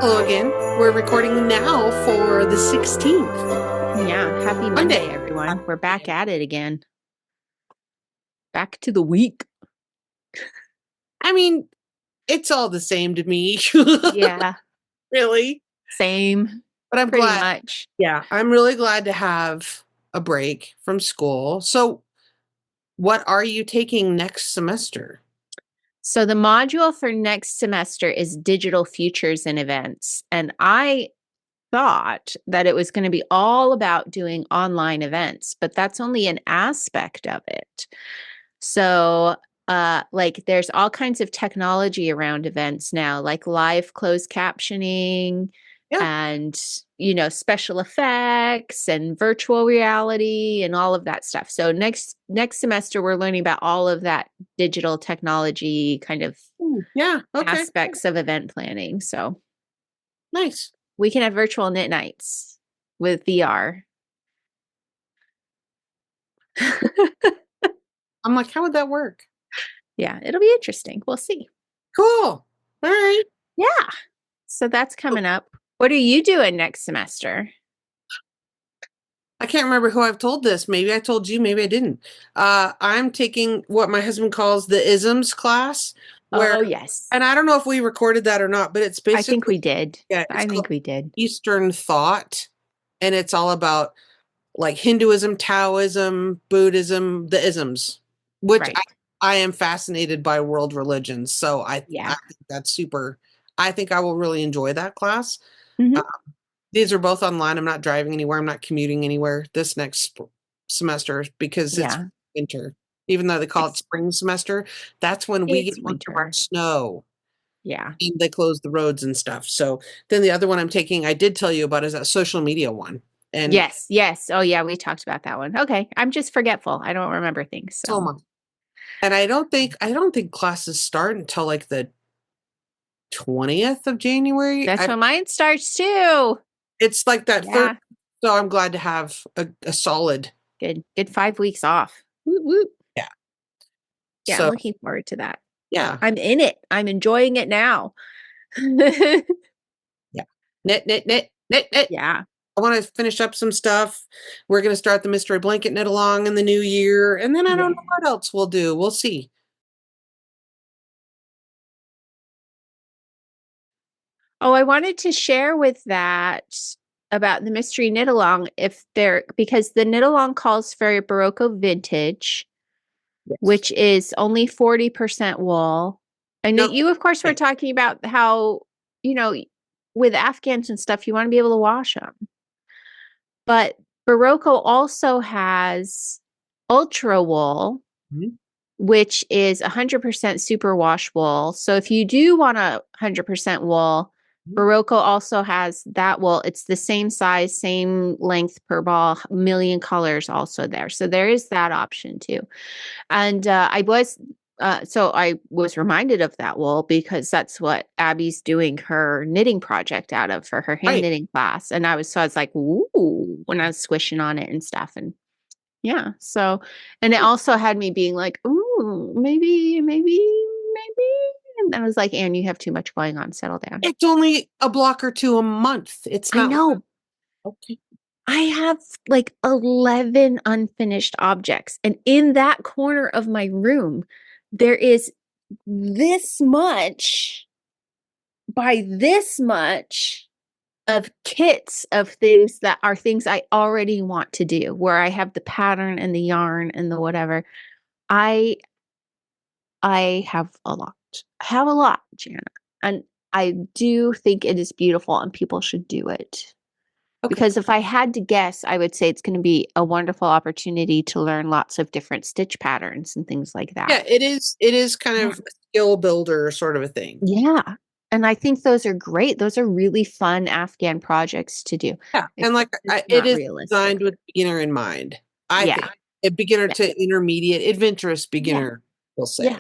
Hello again. We're recording now for the 16th. Yeah, happy Monday, everyone. We're back at it again. Back to the week. I mean, it's all the same to me. Yeah, Really. same. But I'm Pretty glad. much. Yeah, I'm really glad to have a break from school. So, what are you taking next semester? So the module for next semester is digital futures and events. And I thought that it was going to be all about doing online events, but that's only an aspect of it. So like there's all kinds of technology around events now, like live closed captioning and special effects and virtual reality and all of that stuff. So next semester we're learning about all of that digital technology kind of aspects of event planning. So nice. We can have virtual knit nights with VR. I'm like, how would that work? Yeah, it'll be interesting. We'll see. Cool. All right. Yeah. So that's coming up. What are you doing next semester? I can't remember who I've told this. Maybe I told you, maybe I didn't. I'm taking what my husband calls the isms class. Oh, yes. And I don't know if we recorded that or not, but it's basically. I think we did. Yeah, I think we did. Eastern thought. And it's all about like Hinduism, Taoism, Buddhism, the isms, which I am fascinated by world religions. So I think that's super. I think I will really enjoy that class. These are both online. I'm not driving anywhere. I'm not commuting anywhere this next semester because it's winter. Even though they call it spring semester, that's when we get winter our snow. Yeah. And they close the roads and stuff. So then the other one I'm taking, I did tell you about, is that social media one. And yes. Oh yeah, we talked about that one. Okay. I'm just forgetful. I don't remember things. So much. And I don't think classes start until like the 20th of January. That's when mine starts too. It's like that third. So I'm glad to have a solid. Good 5 weeks off. Woot, woot. Yeah. Yeah, I'm looking forward to that. Yeah. I'm in it. I'm enjoying it now. Yeah. Knit. Yeah. I want to finish up some stuff. We're going to start the mystery blanket knit along in the new year. And then I don't know what else we'll do. We'll see. Oh, I wanted to share with that about the mystery knit along because the knit along calls for Berroco vintage, which is only 40% wool. And you, of course, were talking about how, with Afghans and stuff, you want to be able to wash them. But Berroco also has ultra wool, which is 100% superwash wool. So if you do want a 100% wool, Berroco also has that wool. It's the same size, same length per ball, a million colors also there. So there is that option too. And I was reminded of that wool because that's what Abby's doing her knitting project out of for her hand knitting class. And I was like, ooh, when I was squishing on it and stuff. And yeah, so, and it also had me being like, ooh, maybe. And I was like, Anne, you have too much going on. Settle down. It's only a block or two a month. It's not. I know. Okay. I have like 11 unfinished objects. And in that corner of my room, there is this much by this much of kits of things that are things I already want to do, where I have the pattern and the yarn and the whatever. I have a lot. I have a lot, Jana. And I do think it is beautiful and people should do it. Because if I had to guess, I would say it's going to be a wonderful opportunity to learn lots of different stitch patterns and things like that. Yeah, it is. It is kind of a skill builder sort of a thing. Yeah. And I think those are great. Those are really fun Afghan projects to do. Yeah. And like it is designed with beginner in mind. I think a beginner to intermediate, adventurous beginner, we'll say. Yeah.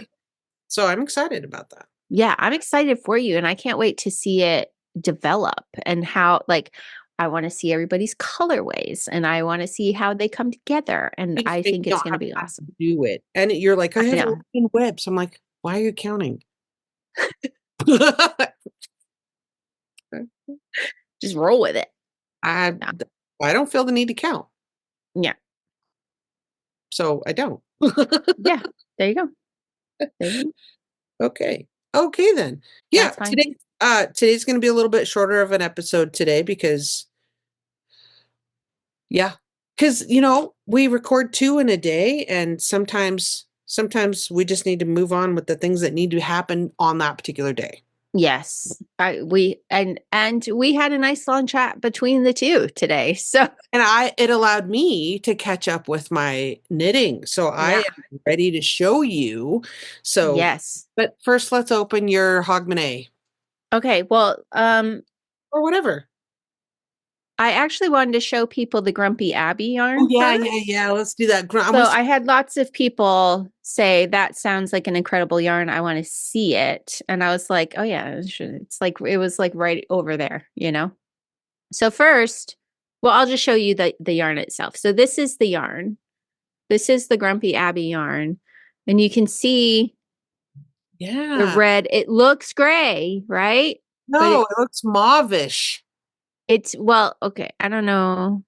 So I'm excited about that. Yeah, I'm excited for you. And I can't wait to see it develop and how, I want to see everybody's colorways and I want to see how they come together. And I think it's going to be awesome. Do it. And you're like, I have 11 webs. I'm like, why are you counting? Just roll with it. I don't feel the need to count. Yeah. So I don't. Yeah. There you go. There you go. Okay then. Yeah, today's going to be a little bit shorter of an episode today because we record 2 in a day, and sometimes we just need to move on with the things that need to happen on that particular day. Yes. We had a nice long chat between the two today. So it allowed me to catch up with my knitting. So I am ready to show you. So yes. But first let's open your Hogmanay. Okay, well, or whatever. I actually wanted to show people the Grumpy Abby yarn. Oh, yeah. Let's do that. So I had lots of people say that sounds like an incredible yarn. I want to see it, and I was like, oh yeah, it's like it was like right over there, you know. So first, well, I'll just show you the yarn itself. So this is the yarn. This is the Grumpy Abby yarn, and you can see the red. It looks gray, right? No, it looks mauvish. Well, okay. I don't know.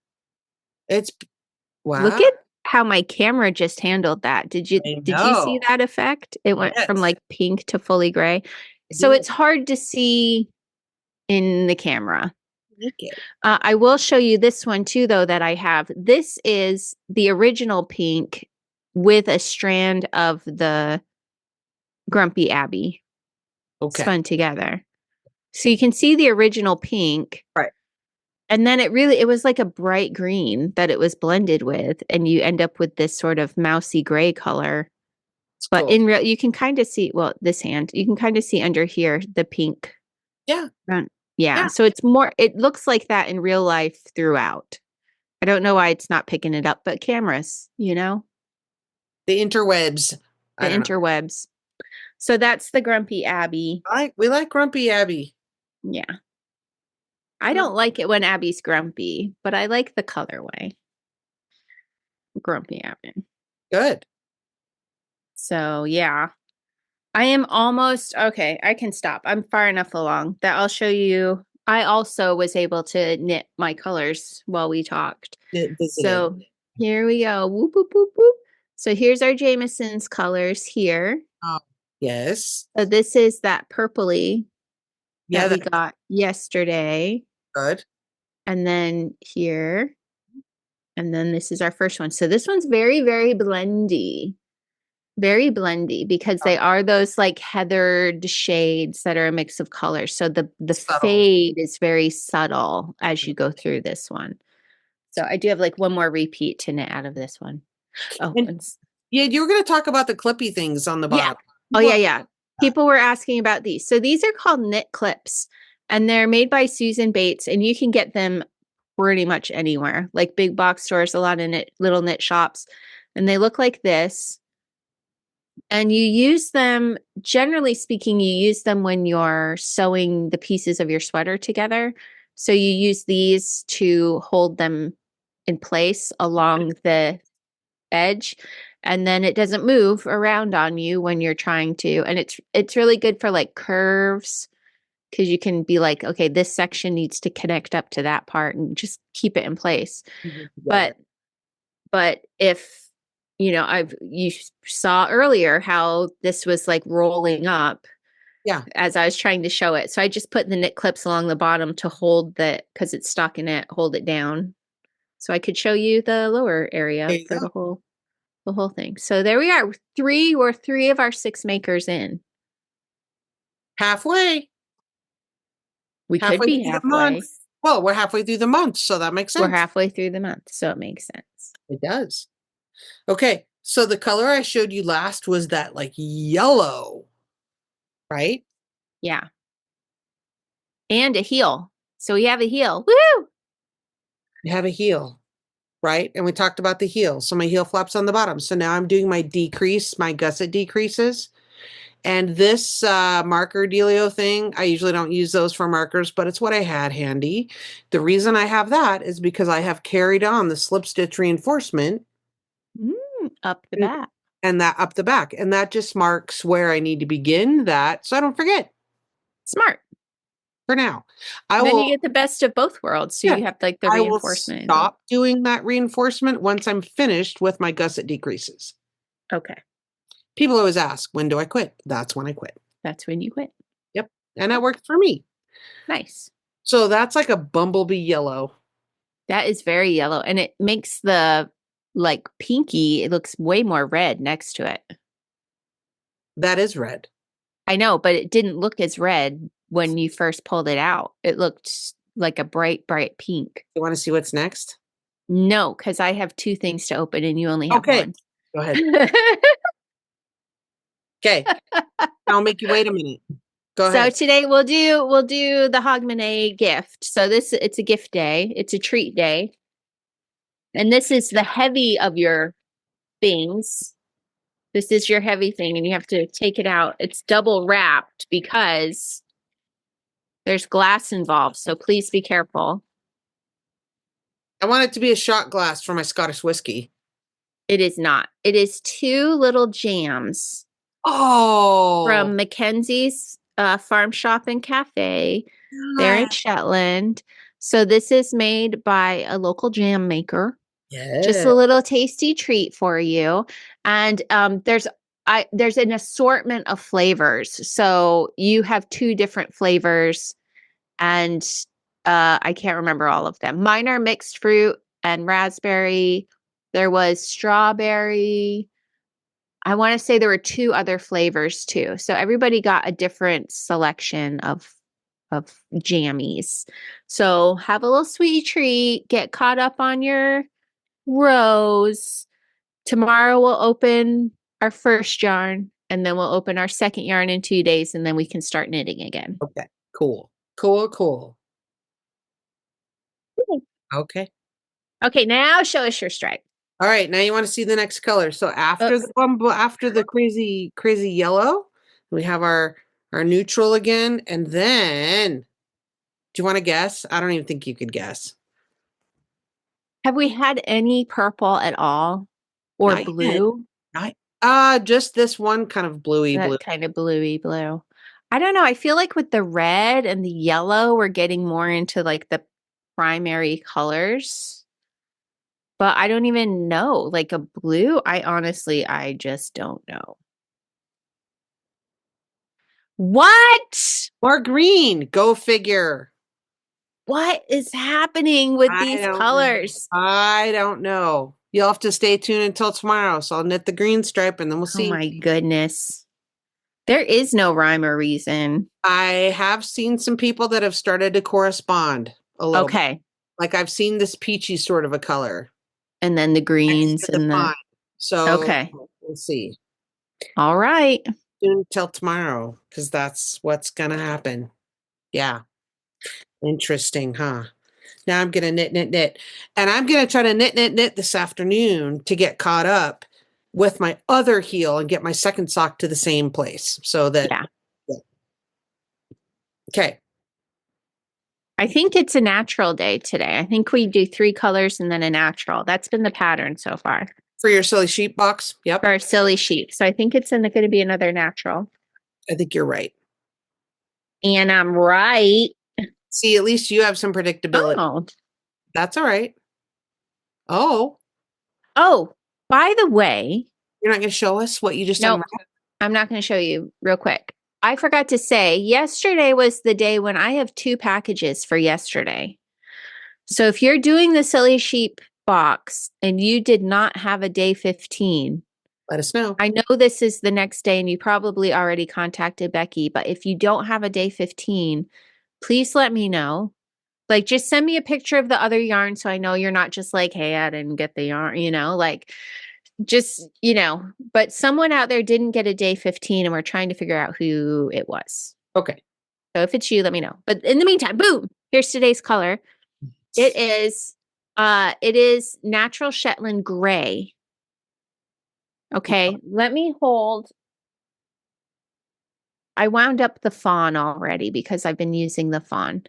Wow. Look at how my camera just handled that. Did you see that effect? It went from like pink to fully gray. So it's hard to see in the camera. Okay. I will show you this one too, though, that I have. This is the original pink with a strand of the Grumpy Abby spun together. So you can see the original pink. Right. And then it was like a bright green that it was blended with, and you end up with this sort of mousy gray color. But cool. In real, you can kind of see, well, this hand, you can kind of see under here, the pink. Yeah. Yeah. So it looks like that in real life throughout. I don't know why it's not picking it up, but cameras, you know? The interwebs. The interwebs. So that's the Grumpy Abby. We like Grumpy Abby. Yeah. I don't like it when Abby's grumpy, but I like the colorway. Grumpy Abby. Good. So, yeah. I am almost, okay, I can stop. I'm far enough along that I'll show you. I also was able to knit my colors while we talked. So, here we go. Whoop, whoop, whoop, whoop. So, here's our Jamieson's colors here. Oh, yes. So, this is that purpley that we got yesterday. Good. And then here. And then this is our first one. So this one's very, very blendy. Very blendy because they are those like heathered shades that are a mix of colors. So the fade is very subtle as you go through this one. So I do have like one more repeat to knit out of this one. Oh, yeah, you were going to talk about the clippy things on the bottom. Yeah. Oh, yeah. People were asking about these. So these are called knit clips, and they're made by Susan Bates, and you can get them pretty much anywhere, like big box stores, a lot of little knit shops, and they look like this. And you use them, generally speaking, you use them when you're sewing the pieces of your sweater together. So you use these to hold them in place along the edge, and then it doesn't move around on you when you're trying to. And it's really good for like curves, because you can be like, okay, this section needs to connect up to that part and just keep it in place. Mm-hmm. But if, you saw earlier how this was like rolling up. Yeah. As I was trying to show it. So I just put the knit clips along the bottom to hold because it's stuck in it, hold it down. So I could show you the lower area for the whole thing. So there we are. We're 3 of our 6 makers in. Halfway. We could be halfway. Well, we're halfway through the month, so that makes sense. We're halfway through the month, so it makes sense. It does. Okay, so the color I showed you last was that like yellow, right? Yeah. And a heel. So we have a heel. Woo! We have a heel, right? And we talked about the heel. So my heel flaps on the bottom. So now I'm doing my decrease, my gusset decreases. And this marker dealio thing, I usually don't use those for markers, but it's what I had handy. The reason I have that is because I have carried on the slip stitch reinforcement up the back. And that up the back. And that just marks where I need to begin that so I don't forget. Smart. for now. Then you get the best of both worlds. So you have like the reinforcement. I will stop doing that reinforcement once I'm finished with my gusset decreases. Okay. People always ask, when do I quit? That's when I quit. That's when you quit. Yep. And that worked for me. Nice. So that's like a bumblebee yellow. That is very yellow. And it makes the like pinky, it looks way more red next to it. That is red. I know, but it didn't look as red when you first pulled it out. It looked like a bright, bright pink. You want to see what's next? No, because I have 2 things to open and you only have one. Go ahead. Okay. I'll make you wait a minute. Go ahead. So today we'll do the Hogmanay gift. So it's a gift day. It's a treat day. And this is the heavy of your things. This is your heavy thing and you have to take it out. It's double wrapped because there's glass involved. So please be careful. I want it to be a shot glass for my Scottish whiskey. It is not. It is 2 little jams. Oh. From Mackenzie's Farm Shop and Cafe. They're in Shetland. So this is made by a local jam maker. Yeah. Just a little tasty treat for you. And there's an assortment of flavors. So you have 2 different flavors and I can't remember all of them. Mine are mixed fruit and raspberry. There was strawberry. I want to say there were 2 other flavors too. So everybody got a different selection of jammies. So have a little sweet treat, get caught up on your rows. Tomorrow we'll open our first yarn and then we'll open our second yarn in 2 days and then we can start knitting again. Okay, cool. Cool. Okay. Okay, now show us your stripe. All right, now you want to see the next color. So after the crazy yellow, we have our neutral again, and then do you want to guess? I don't even think you could guess. Have we had any purple at all? Or Not blue? Just this one kind of bluey blue. Kind of bluey blue. I don't know. I feel like with the red and the yellow, we're getting more into like the primary colors. But I don't even know. Like a blue, I just don't know. What? Or green. Go figure. What is happening with these colors? I don't know. You'll have to stay tuned until tomorrow. So I'll knit the green stripe and then we'll see. Oh my goodness. There is no rhyme or reason. I have seen some people that have started to correspond a little bit. Like I've seen this peachy sort of a color. And then the greens and the so we'll see. All right. Until tomorrow, because that's what's gonna happen. Yeah. Interesting, huh? Now I'm gonna knit. And I'm gonna try to knit this afternoon to get caught up with my other heel and get my second sock to the same place. So that Okay. I think it's a natural day today. I think we do 3 colors and then a natural. That's been the pattern so far. For your silly sheep box? Yep. For our silly sheep. So I think it's going to be another natural. I think you're right. And I'm right. See, at least you have some predictability. Oh. That's all right. Oh, by the way. You're not going to show us what you just done? I'm not going to show you real quick. I forgot to say, yesterday was the day when I have 2 packages for yesterday. So if you're doing the silly sheep box and you did not have a day 15, let us know. I know this is the next day and you probably already contacted Becky, but if you don't have a day 15, please let me know. Like, just send me a picture of the other yarn so I know you're not just like, hey, I didn't get the yarn, just, but someone out there didn't get a day 15 and we're trying to figure out who it was. Okay. So if it's you, let me know. But in the meantime, boom, here's today's color. It is natural Shetland gray. Okay. Let me hold. I wound up the fawn already because I've been using the fawn,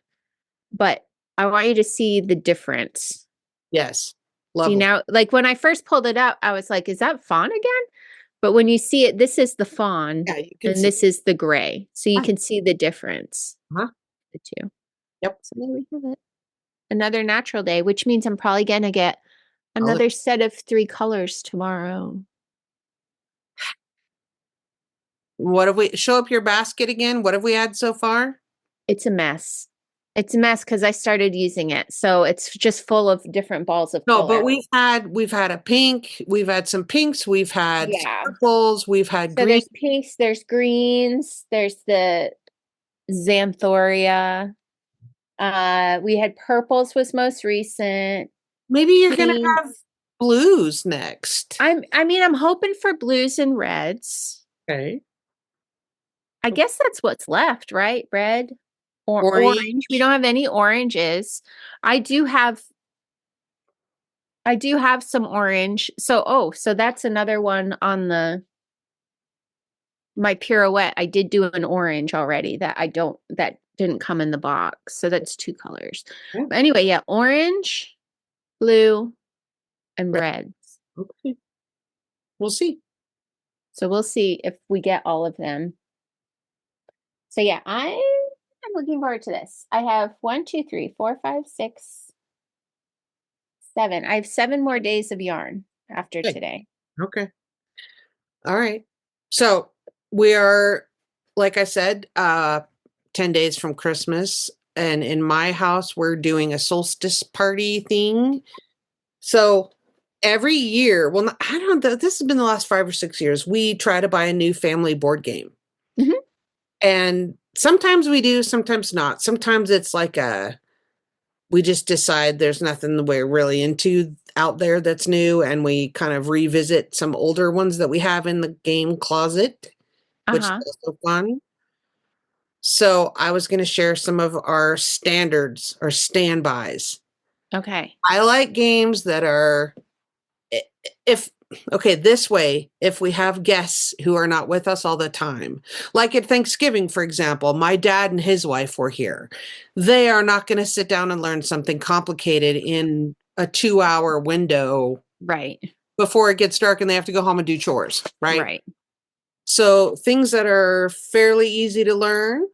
but I want you to see the difference. Yes. See now, like when I first pulled it up, I was like, is that fawn again? But when you see it, this is the fawn and this is the gray. So you can see the difference. The two. Yep. So there we have it. Another natural day, which means I'm probably going to get another set of 3 colors tomorrow. What have we show up your basket again? What have we had so far? It's a mess. It's a mess because I started using it. So it's just full of different balls of No, color. but we've had a pink, we've had some pinks, we've had Yeah. purples, we've had So green. there's pinks, there's greens, there's the Xanthoria. We had purples was most recent. Maybe you're gonna have Pinks. blues next. I'm hoping for blues and reds. Okay. I guess that's what's left, right? Red or Orange. orange. We don't have any oranges. I do have some orange. So that's another one on my pirouette. I did do an orange already that didn't come in the box. So that's 2 colors. Yeah. But anyway, yeah, orange, blue, and reds. Okay. We'll see. So we'll see if we get all of them. So yeah, I'm looking forward to this. I have 1, 2, 3, 4, 5, 6, 7. I have 7 more days of yarn after today. Okay. All right. So we are, like I said, 10 days from Christmas. And in my house, we're doing a solstice party thing. So every year, well, I don't know, this has been the last 5 or 6 years, we try to buy a new family board game. Mm-hmm. And sometimes we do, sometimes not. Sometimes it's like we just decide there's nothing we're really into out there that's new, and we kind of revisit some older ones that we have in the game closet, which is also fun. So I was going to share some of our standards or standbys. Okay. I like games that are, this way, if we have guests who are not with us all the time, like at Thanksgiving, for example, my dad and his wife were here. They are not going to sit down and learn something complicated in a 2-hour window. Right. Before it gets dark and they have to go home and do chores. Right. Right. So things that are fairly easy to learn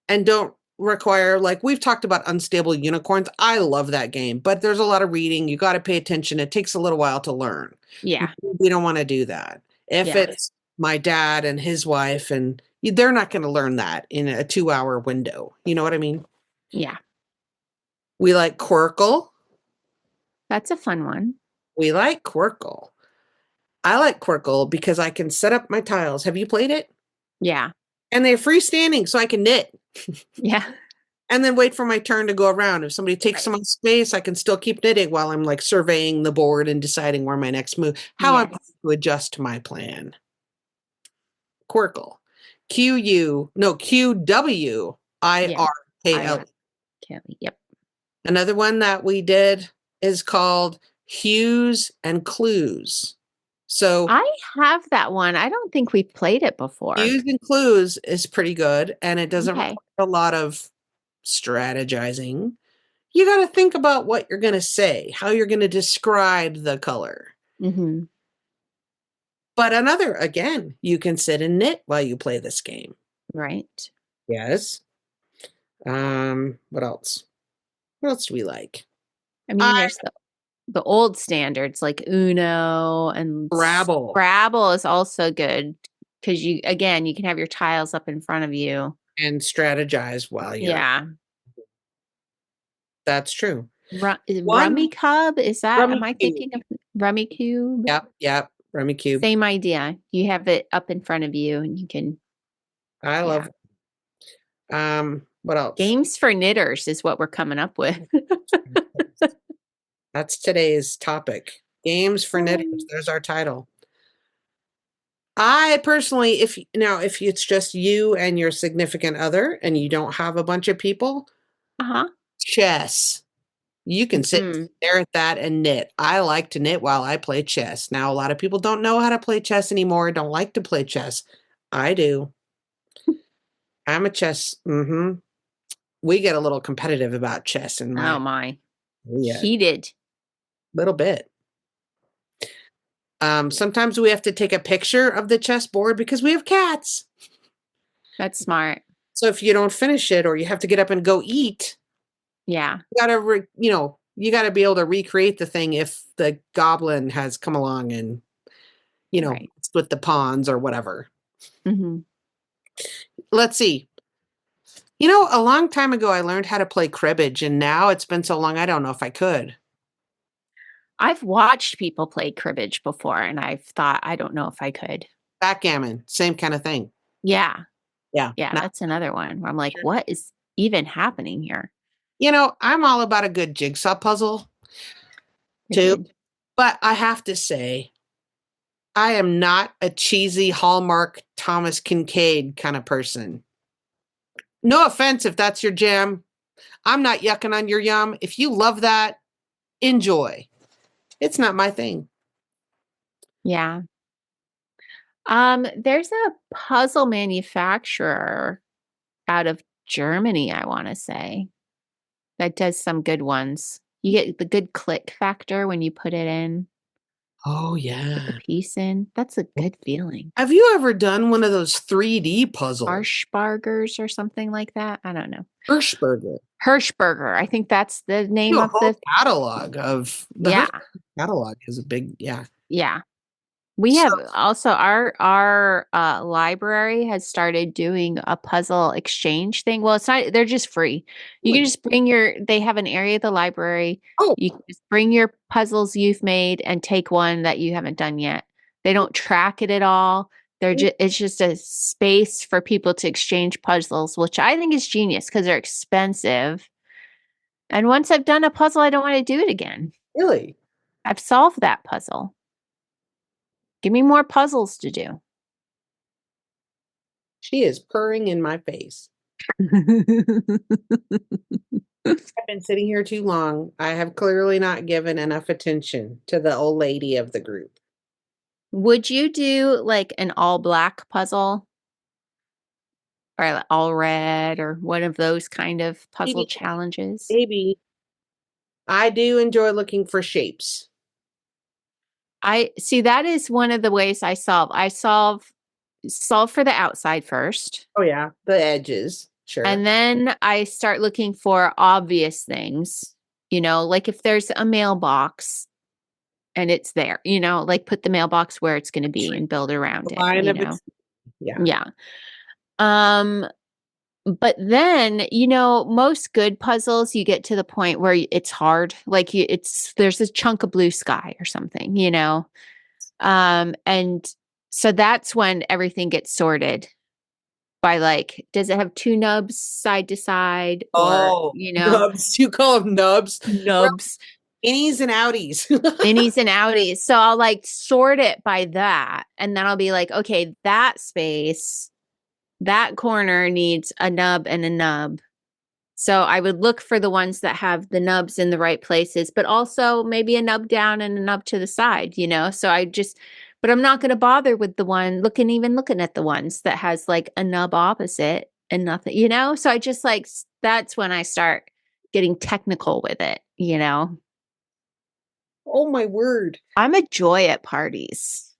and don't require, like we've talked about Unstable Unicorns. I love that game, but there's a lot of reading. You got to pay attention. It takes a little while to learn. Yeah. We don't want to do that. If it's my dad and his wife, and they're not going to learn that in a 2-hour window. You know what I mean? Yeah. We like Quirkle. That's a fun one. We like Quirkle. I like Quirkle because I can set up my tiles. Have you played it? Yeah. And they're freestanding, so I can knit. Yeah. And then wait for my turn to go around. If somebody takes some space, I can still keep knitting while I'm like surveying the board and deciding where my next move, how I'm going to adjust my plan. Quirkle. QWIRKL. Yep. Another one that we did is called Hues and Clues. So I have that one. I don't think we played it before. Hues and Clues is pretty good, and it doesn't require a lot of strategizing. You got to think about what you're going to say, how you're going to describe the color. Mm-hmm. But again, you can sit and knit while you play this game. Right. Yes. What else? What else do we like? I mean, there's the old standards like Uno and Scrabble. Scrabble is also good because you can have your tiles up in front of you and strategize while you're. Yeah. That's true. Rummy Cub, is that? Rummy am I thinking of Rummy Cube? Yep. Rummy Cube. Same idea. You have it up in front of you, and you can. I love. What else? Games for knitters is what we're coming up with. That's today's topic. Games for knitters. There's our title. I personally, if it's just you and your significant other, and you don't have a bunch of people, chess. You can sit and stare at that and knit. I like to knit while I play chess. Now, a lot of people don't know how to play chess anymore, don't like to play chess. I do. I'm a chess. We get a little competitive about chess in my. Oh, my. Yeah. Heated. Little bit. Sometimes we have to take a picture of the chessboard because we have cats. That's smart. So if you don't finish it or you have to get up and go eat, Yeah. you gotta be able to recreate the thing if the goblin has come along and, Right. split the pawns or whatever. Mm-hmm. Let's see. A long time ago I learned how to play cribbage, and now it's been so long I don't know if I could. I've watched people play cribbage before, and I've thought, I don't know if I could. Backgammon, same kind of thing. Yeah. Yeah. Yeah, that's another one where I'm like, what is even happening here? I'm all about a good jigsaw puzzle too, Good. but I have to say, I am not a cheesy Hallmark Thomas Kincaid kind of person. No offense if that's your jam. I'm not yucking on your yum. If you love that, enjoy. It's not my thing. Yeah. There's a puzzle manufacturer out of Germany, I want to say, that does some good ones. You get the good click factor when you put it in. Oh, Put yeah. the piece in. That's a good feeling. Have you ever done one of those 3D puzzles? Arschbargers or something like that. I don't know. Hirschberger. Hirschberger. I think that's the name of the catalog of the Hirschberger catalog is a big, yeah. Yeah. We have also our library has started doing a puzzle exchange thing. Well, it's not, they're just free. You can just bring they have an area of the library. Oh, you can just bring your puzzles you've made and take one that you haven't done yet. They don't track it at all. It's just a space for people to exchange puzzles, which I think is genius because they're expensive. And once I've done a puzzle, I don't want to do it again. Really? I've solved that puzzle. Give me more puzzles to do. She is purring in my face. I've been sitting here too long. I have clearly not given enough attention to the old lady of the group. Would you do like an all black puzzle? Or all red or one of those kind of puzzle challenges? Maybe. I do enjoy looking for shapes. I see that is one of the ways I solve. I solve for the outside first. Oh yeah, the edges. Sure. And then I start looking for obvious things, like if there's a mailbox and it's there, like put the mailbox where it's going to be and build around it, Yeah. Yeah. But then, most good puzzles, you get to the point where it's hard. Like there's a chunk of blue sky or something, and so that's when everything gets sorted by like, does it have two nubs side to side or, nubs. You call them nubs? Nubs. Innies and outies. Innies and outies. So I'll like sort it by that. And then I'll be like, okay, that space, that corner needs a nub and a nub. So I would look for the ones that have the nubs in the right places, but also maybe a nub down and a nub to the side, So but I'm not going to bother with the one looking at the ones that has like a nub opposite and nothing, So I just like, that's when I start getting technical with it, Oh my word. I'm a joy at parties.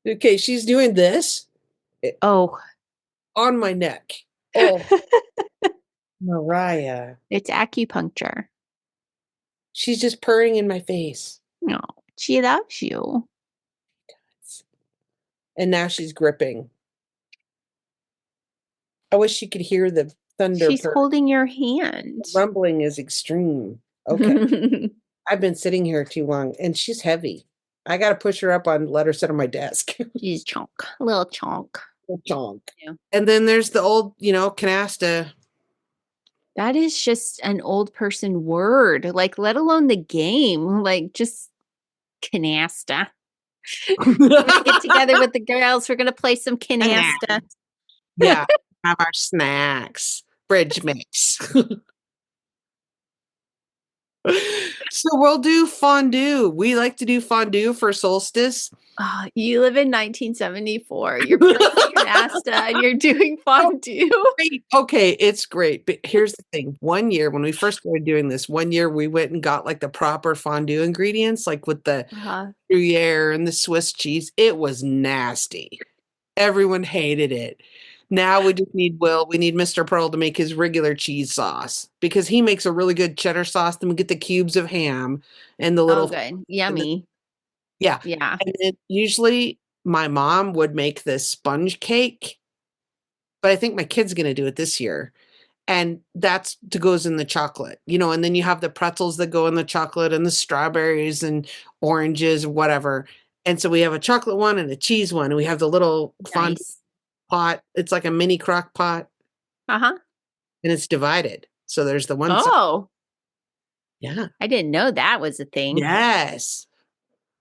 Okay, she's doing this. Oh. On my neck. Oh. Mariah. It's acupuncture. She's just purring in my face. No, she loves you. And now she's gripping. I wish you could hear the thunder. She's holding your hand. The rumbling is extreme. Okay. I've been sitting here too long, and she's heavy. I got to push her up let her sit on my desk. She's chunk. A little chunk. Yeah. And then there's the old, canasta. That is just an old person word, like, let alone the game, like just canasta. We're gonna get together with the girls. We're going to play some canasta. Yeah. Have our snacks. Bridge mix. So we'll do fondue. We like to do fondue for Solstice. Oh, you live in 1974. You're playing canasta and you're doing fondue. Okay, it's great. But here's the thing. One year when we first started doing this, we went and got like the proper fondue ingredients, like with the Gruyere and the Swiss cheese. It was nasty. Everyone hated it. Now we just need we need Mr. Purl to make his regular cheese sauce because he makes a really good cheddar sauce. Then we get the cubes of ham and the Oh, little, good. and the, Yummy. yeah. Yeah. And then usually my mom would make this sponge cake, but I think my kid's going to do it this year. And that's to goes in the chocolate, and then you have the pretzels that go in the chocolate and the strawberries and oranges, whatever. And so we have a chocolate one and a cheese one, and we have the little fondue Nice. pot. It's like a mini crock pot, Uh-huh. and it's divided. So there's the one side. Oh, Yeah. I didn't know that was a thing. Yes.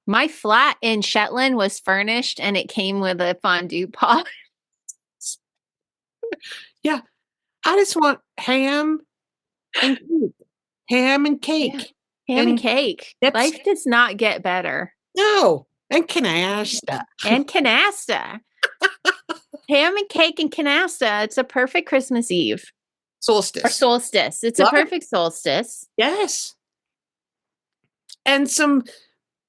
My flat in Shetland was furnished and it came with a fondue pot. Yeah. I just want ham and cake. Ham and Yeah. cake. Ham and cake. That's Life does not get better. no. And canasta. And canasta. Ham and cake and canasta. It's a perfect Christmas Eve. Solstice. Or solstice. It's Love a perfect solstice. Yes. And some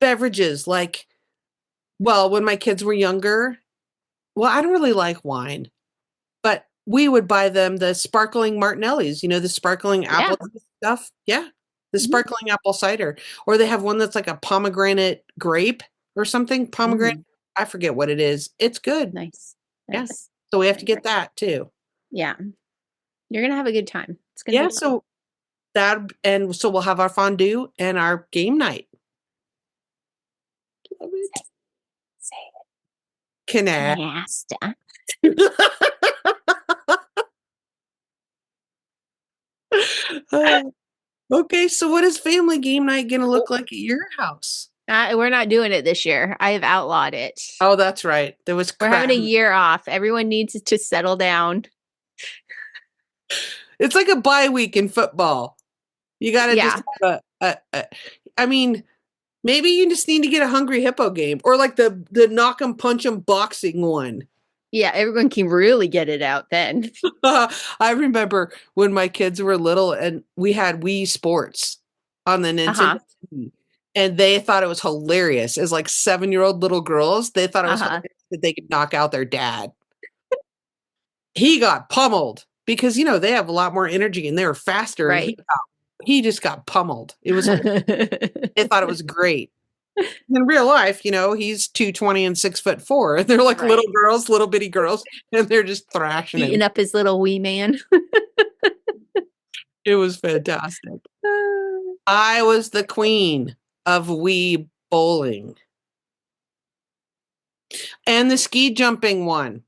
beverages like, well, when my kids were younger, well, I don't really like wine, but we would buy them the sparkling Martinellis, the sparkling apple stuff. Yeah. The sparkling apple cider. Or they have one that's like a pomegranate grape or something. Pomegranate. I forget what it is. It's good. Nice. Yeah. So we have to get that too. Yeah. You're going to have a good time. It's going to be so so we'll have our fondue and our game night. Love it. Say it. Canasta. Okay, so what is family game night going to look like at your house? We're not doing it this year. I have outlawed it. Oh, that's right. We're having a year off. Everyone needs to settle down. It's like a bye week in football. You got to just have I mean, maybe you just need to get a Hungry Hippo game or like the knock 'em punch 'em boxing one. Yeah, everyone can really get it out then. I remember when my kids were little and we had Wii Sports on the Nintendo TV, and they thought it was hilarious. As like 7-year-old little girls, they thought it was hilarious that they could knock out their dad. He got pummeled because they have a lot more energy and they were faster. Right. And he just got pummeled. It was they thought it was great. In real life, he's 220 and 6'4". And they're like little girls, little bitty girls, and they're just thrashing Beating him. up his little wee man. It was fantastic. I was the queen of Wii bowling. And the ski jumping one.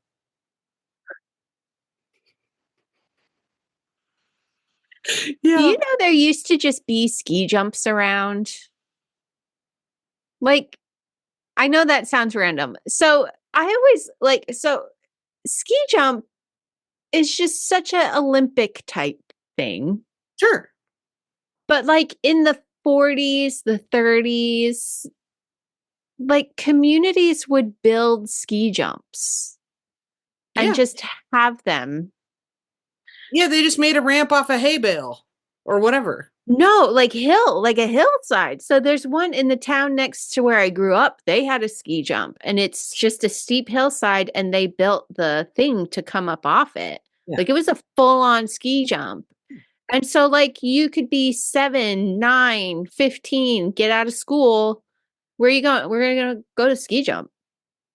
Yeah. Do you know there used to just be ski jumps around? Like, I know that sounds random. So I always ski jump is just such an Olympic type thing. Sure. But like in the 40s, the 30s, like communities would build ski jumps and just have them. Yeah, they just made a ramp off a hay bale or whatever. No, like a hillside. So there's one in the town next to where I grew up. They had a ski jump and it's just a steep hillside and they built the thing to come up off it. Yeah. Like it was a full on ski jump. And so like you could be 7, 9, 15, get out of school. Where are you going? We're going to go to ski jump.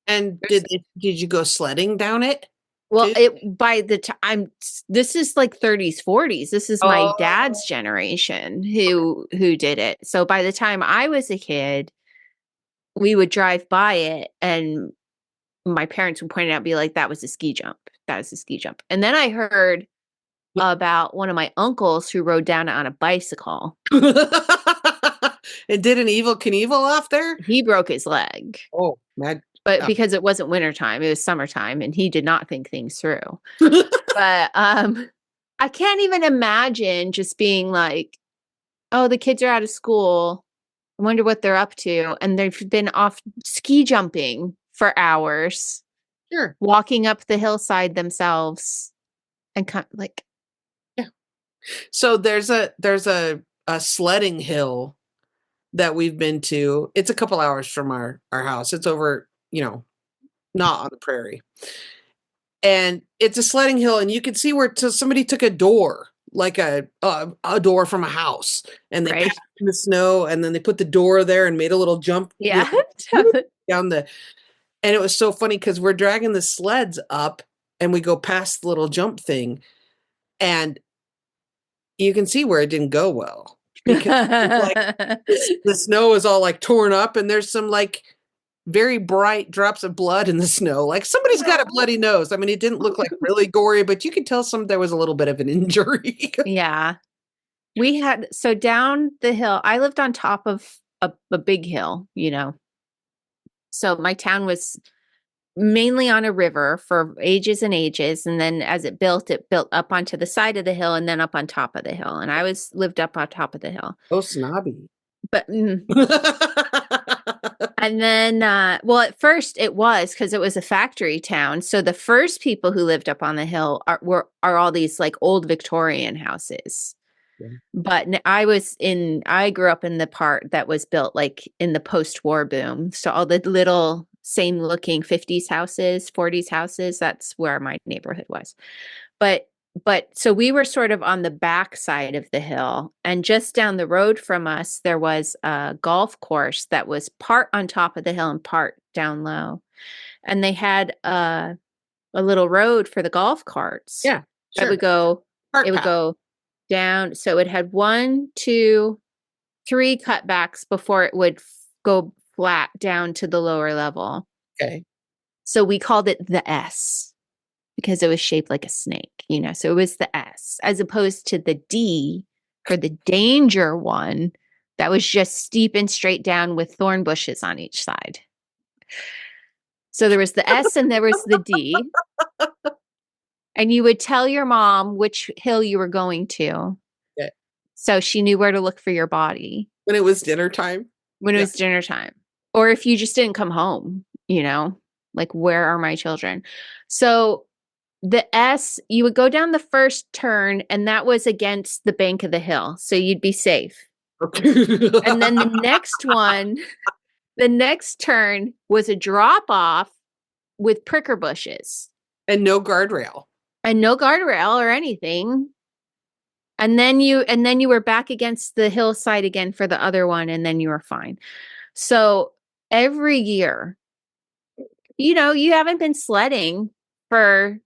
And did you go sledding down it? Well, by the time this is like 30s, 40s. This is my dad's generation who did it. So by the time I was a kid, we would drive by it and my parents would point it out and be like, that was a ski jump. That was a ski jump. And then I heard about one of my uncles who rode down on a bicycle. It did an Evel Knievel off there? He broke his leg. Oh, mad. But because it wasn't wintertime, it was summertime, and he did not think things through. But I can't even imagine just being like, oh, the kids are out of school. I wonder what they're up to. And they've been off ski jumping for hours. Sure. Walking up the hillside themselves. And like. Yeah. So there's a sledding hill that we've been to. It's a couple hours from our house. It's over, not on the prairie. and it's a sledding hill, and you can see where somebody took a door, like a door from a house, and they packed in the snow, and then they put the door there and made a little jump, Yeah. down the. And it was so funny because we're dragging the sleds up, and we go past the little jump thing, and you can see where it didn't go well because like the snow is all like torn up, and there's some like very bright drops of blood in the snow. Like somebody's got a bloody nose. I mean, it didn't look like really gory, but you could tell there was a little bit of an injury. Yeah. So down the hill, I lived on top of a big hill, So my town was mainly on a river for ages and ages. And then as it built up onto the side of the hill and then up on top of the hill. And I lived up on top of the hill. Oh, snobby. But and then, at first it was because it was a factory town. So the first people who lived up on the hill are all these like old Victorian houses. Yeah. But I grew up in the part that was built like in the post-war boom. So all the little same looking 50s houses, 40s houses, that's where my neighborhood was. But so we were sort of on the back side of the hill, and just down the road from us, there was a golf course that was part on top of the hill and part down low. And they had a little road for the golf carts. Yeah. Sure. It would go down. So it had 1, 2, 3 cutbacks before it would go flat down to the lower level. Okay. So we called it the S because it was shaped like a snake, so it was the S as opposed to the D for the danger one that was just steep and straight down with thorn bushes on each side. So there was the S and there was the D. And you would tell your mom which hill you were going to. Okay. So she knew where to look for your body. When it was dinner time? When it was dinner time. Or if you just didn't come home, like, where are my children? So the S, you would go down the first turn, and that was against the bank of the hill. So you'd be safe. Okay. And then the next turn was a drop off with pricker bushes. And no guardrail. Or anything. And then you were back against the hillside again for the other one, and then you were fine. So every year, you haven't been sledding for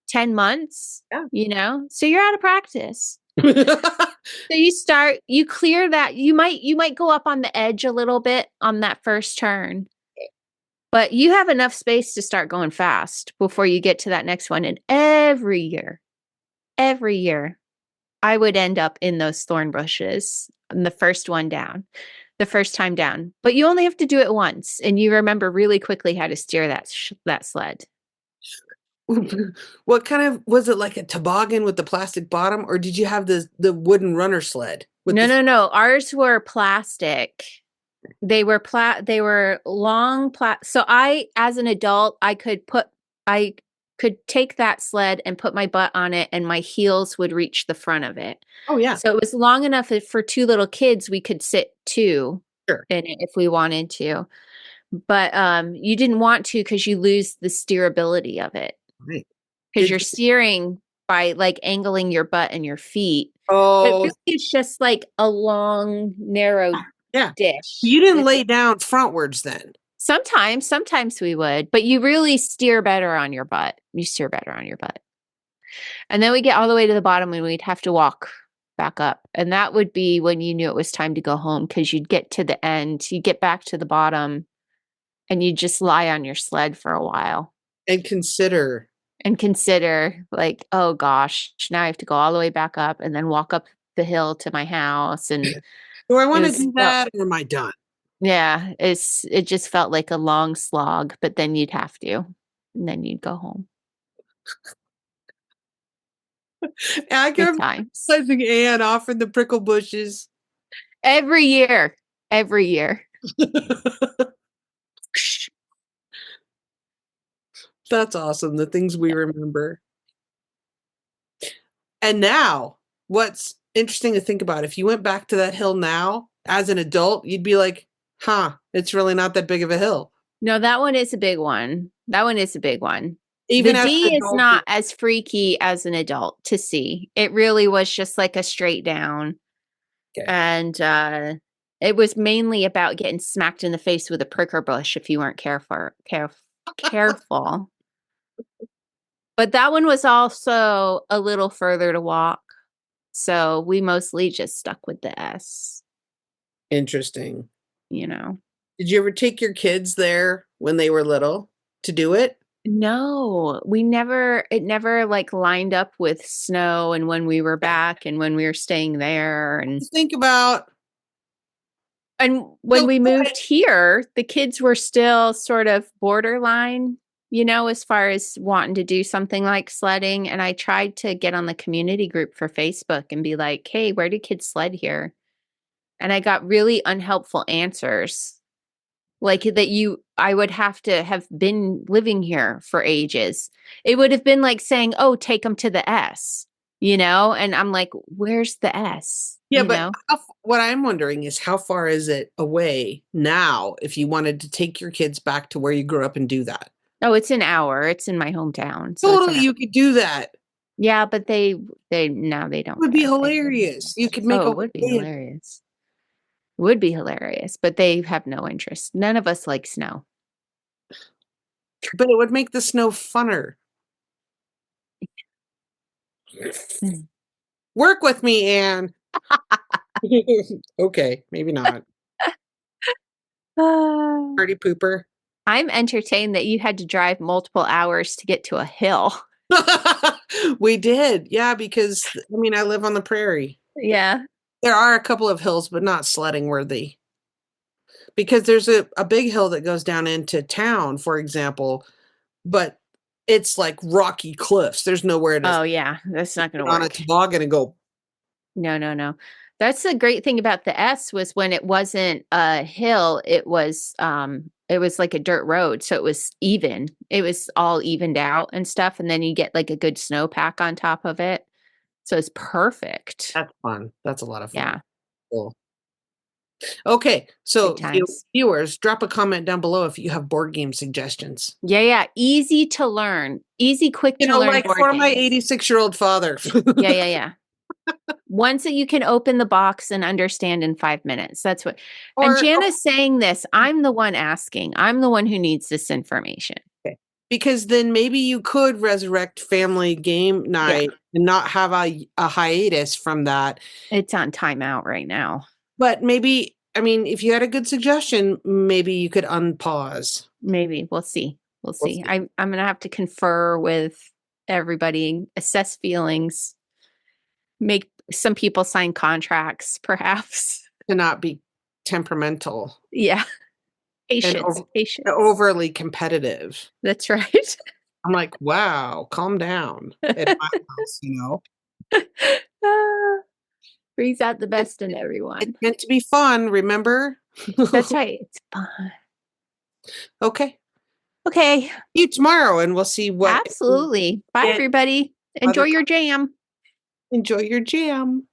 10 months, so you're out of practice. So you clear that. You might go up on the edge a little bit on that first turn, but you have enough space to start going fast before you get to that next one. And every year, I would end up in those thorn bushes on the first time down. But you only have to do it once, and you remember really quickly how to steer that sled. What kind of, was it like a toboggan with the plastic bottom, or did you have the wooden runner sled? No. Ours were plastic. They were long so as an adult, I could take that sled and put my butt on it, and my heels would reach the front of it. Oh yeah. So it was long enough for 2 little kids, we could sit 2 in it if we wanted to. But you didn't want to because you lose the steerability of it. Right. Because you're steering by like angling your butt and your feet. Oh. But really it's just like a long, narrow dish. You didn't lay down frontwards then? Sometimes we would, but you really steer better on your butt. And then we get all the way to the bottom, and we'd have to walk back up. And that would be when you knew it was time to go home, because you'd get to the end, you get back to the bottom, and you just lie on your sled for a while. And consider like, oh gosh, now I have to go all the way back up and then walk up the hill to my house. And do I want to do that, or am I done? Yeah, it just felt like a long slog, but then you'd have to, and then you'd go home. I kept sizing Anne off in the prickle bushes. Every year. That's awesome. The things we remember. And now, what's interesting to think about, if you went back to that hill now as an adult, you'd be like, it's really not that big of a hill. No, that one is a big one. Even the as an D is adult, not as freaky as an adult to see. It really was just like a straight down. okay. And it was mainly about getting smacked in the face with a pricker bush if you weren't careful. But that one was also a little further to walk. So we mostly just stuck with the S. Interesting. You know. Did you ever take your kids there when they were little to do it? No, it never like lined up with snow and when we were back and when we were staying there and Think about. And when we moved here, the kids were still sort of borderline, as far as wanting to do something like sledding. And I tried to get on the community group for Facebook and be like, hey, where do kids sled here? And I got really unhelpful answers. Like I would have to have been living here for ages. It would have been like saying, oh, take them to the S, and I'm like, where's the S? Yeah, but what I'm wondering is how far is it away now if you wanted to take your kids back to where you grew up and do that? Oh, it's an hour. It's in my hometown. So Totally, you could do that. Yeah, but they now they don't. It would be hilarious. You could make it would be hilarious. It would be hilarious, but they have no interest. None of us like snow. But it would make the snow funner. Work with me, Anne. Okay, maybe not. Party pooper. I'm entertained that you had to drive multiple hours to get to a hill. We did. Yeah, because I live on the prairie. Yeah. There are a couple of hills, but not sledding worthy. Because there's a big hill that goes down into town, for example, but it's like rocky cliffs. There's nowhere to. Oh yeah, that's not going to work. On a toboggan and go. No. That's the great thing about the S was when it wasn't a hill, it was like a dirt road, so it was even. It was all evened out and stuff, and then you get like a good snowpack on top of it. So it's perfect. That's fun. That's a lot of fun. Yeah. Cool. Okay, so viewers, drop a comment down below if you have board game suggestions. Yeah. Easy to learn. Easy, quick to learn. Like for my 86-year-old father. Yeah. Ones that you can open the box and understand in 5 minutes. That's what. And Jana's saying this. I'm the one asking. I'm the one who needs this information. Okay. Because then maybe you could resurrect family game night and not have a hiatus from that. It's on timeout right now. But maybe, if you had a good suggestion, maybe you could unpause. Maybe. We'll see. I'm going to have to confer with everybody, assess feelings, make some people sign contracts, perhaps. To not be temperamental. Yeah. Patience. Overly competitive. That's right. I'm like, wow, calm down at my house, Brings out the best in everyone. It's meant to be fun, remember? That's right. It's fun. Okay. See you tomorrow and we'll see what. Absolutely. Bye, everybody. Enjoy your jam. Enjoy your jam.